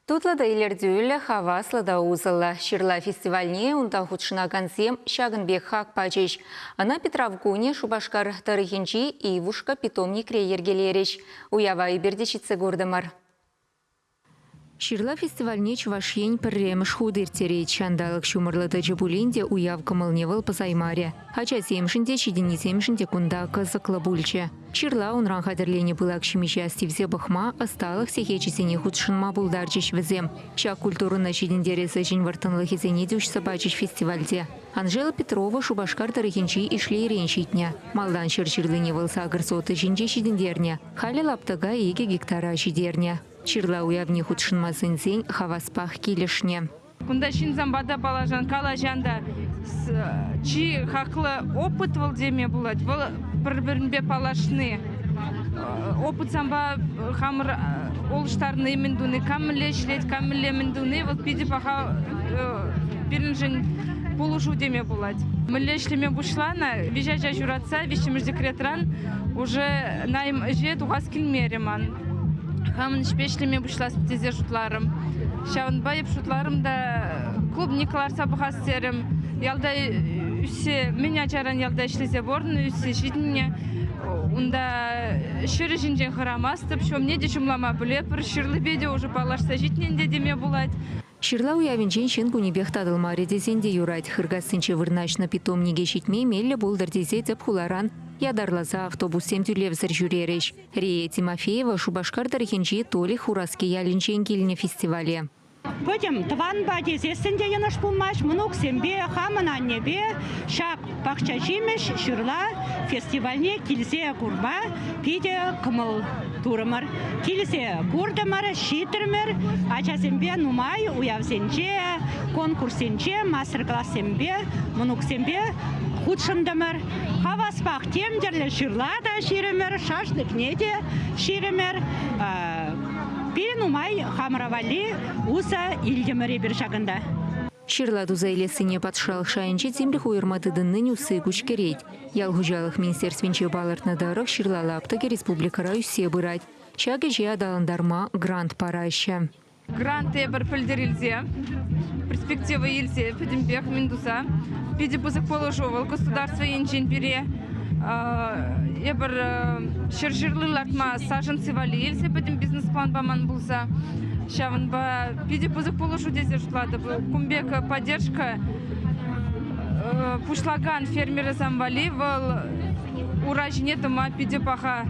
Тутлада илердюлі хаваслада узылла. Ширла фестивальне унта худшына консем Шагынбек хак пачеш. Ана Петравкуне Шубашкар тарихинчи и вушка питомник ергелереш. Уява и бердечице гордамар. Ширла фестивальне Чувашень пірреміш худыртерей чандалық шумырлыды жыбулинде уяв кымылневыл пызаймаре. Хача семшінде, чидені семшінде кунда кызықлы бульче. Ширла унран хадырлене былак шимеше астивзе бахма, асталық сехечесене худшынма булдарчеш візем. Шак культурына чидендересі жин вартынлы хезене дюш собачеш фестивальде. Анжела Петрова Шубашкар тарихинчи ишлей реншитня. Малдан шыр-шырлыне вылса агырсоты жинже чидендерне. Хали лаптыга еге гектара чидерне. Ширла уявне худшынмасын зень хаваспах килешне. Кунда шинзам бада балажан калажанда чи хақлы опыт выл деме болады. Выл бір-бірінбе палашны. Опыт самба хамыр олыштарны емендуны каміле шлет, каміле емендуны. Выл пиде паха біріншін полушу деме болады. Міле шлеме бұшлана, вижажа жүратса, вишімізді кретран, уже найм жет уғаз келмереман. Хамын шпешлеме бұшлас бітезе жұтларым. Шауын байып жұтларым да клубникалар сабыға стерім. Ялда үсі, мен ачаран ялда ішлезе борын, үсі житіне. Онда шыры жинжен қырамастып, шомне де жұмлама білепір, шырлы беде уже палашса житненде деме болады. Ширла уявинчен шен кунебех тадылмаре дезенде юрать. Хыргасынче вырнашна питомниге шитме мелле болдыр дезе деп хуларан. Ядарлаза автобусем тюлевзір жүререш. Рия Тимофеева Шубашкар тарихинчи толи хураски ялинчен келіне фестивале. Пойдем тван баде зесінде еныш пулмаш, мұнук сембе, хамын аннебе, шак бақча жимеш, шырла, фестивальне келсе курба, пиде кымыл турымыр. Келсе курдымыр, шитірмір, ачасембе нумай, уявсенче, конкурсенче, мастер-класс сембе, мұнук сембе, худшындымыр. Хаваспақ темдерлі шырла да ширемір, шашлык неде ширемір. Пен умай хамравали уса илдеміре бір шағында. Ширла дузайлесіне патшалық шайынче темрих уйырматыдынның усы күш керейд. Ялғужалық министерственче балыртнадарық Ширла лаптыге республикара үсе бұрайд. Шаге же адалындарма грант парашы. Гранты бір пілдерілзе, перспектива елзе, педімбек міндуса, педе бұзық положовал, государство енчен бере. Ебір шыр-жырлы лартма сажын сывали елсе, педім бизнес-план баман бұлса. Шавын ба педе бұзық положу дезе жұтлады. Кумбек поддержка пушлаган фермері замвали, вал уражнетыма педе паха.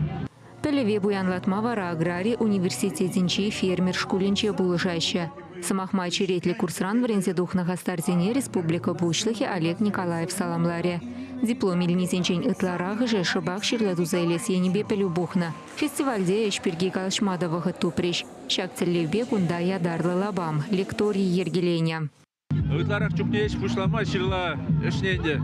Пелеве буянлатма вара аграрий университетінче фермер шкулінче булыжайшы. Самахма черетлі курсран варензе духнага стартене республика бушлыхи Олег Николаев саламларе. Диплом илнезенчен ытларағы же шыбақ шырладу зайлес енебе пелю бухна. Фестивальде эшпирги калышмадавығы тупреш. Шактерлевбе кунда ядарлы лабам, лекторий ергеленя. Ытларақ жүкне еш пұшлама шырла өшненде.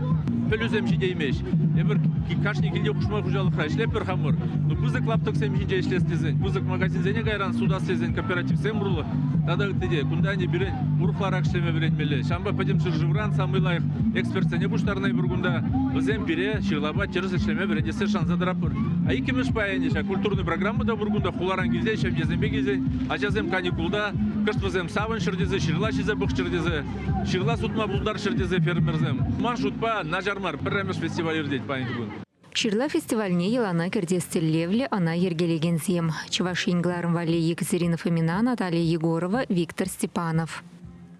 Пөлізем жидеймеш. Емір кашни келде құшма құжалық рашлеп бір хамыр. Бұзық лаптық сем жинже ешлестезен. Бұзық магазинзене қайран суда сезен кооператив сем бұрылы. Тада үттеде, күндәне бірін ұрықларақ шлеме бірін мелі. Шамба пәдемшір жывран самылайық экспертсене бұштарнай біргунда. Бізем біре шырлаба теріс шлеме біріндесі шанзадырапыр. Айкемеш паяне, культурный программада біргунда құларан келзе, шәмдезембе келзе, ажазем каникулда, кышт бізем савын шырдезе, шырла шизе бұқ шырдезе, шырла сутма бұлдар шырдезе фермерзем. Маршрутпа нажармар бірремеш фестиваль ердет пайын күн. Ширла фестивальне елана кердестеллевле она ергелеген зем. Чувашингларым вали Екатерина Фомина, Наталья Егорова, Виктор Степанов.